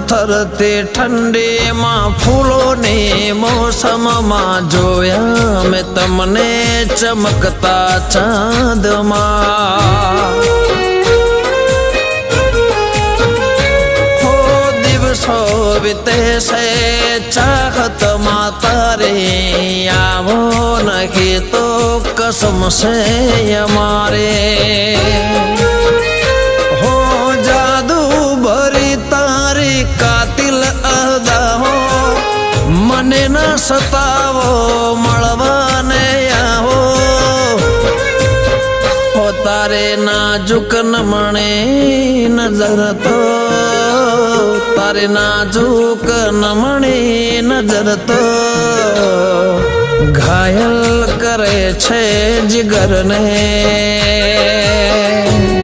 થરતી ઠંડીમાં ફૂલોની મોસમમાં જોયા મેં તમને ચમકતા ચાંદમાં દિવસો વીતે છે ચાહતમાં તારે આવો નહીં તો કસમ છે અમારે હો જાદુ ભરી તારી કાતિલ અદાઓ મને ન સતાવો મળવાને આવો હો તારે નાજુક નમણે નજર તો તારે નાજુક નમણી નજર તો ઘાયલ કરે છે જીગરને।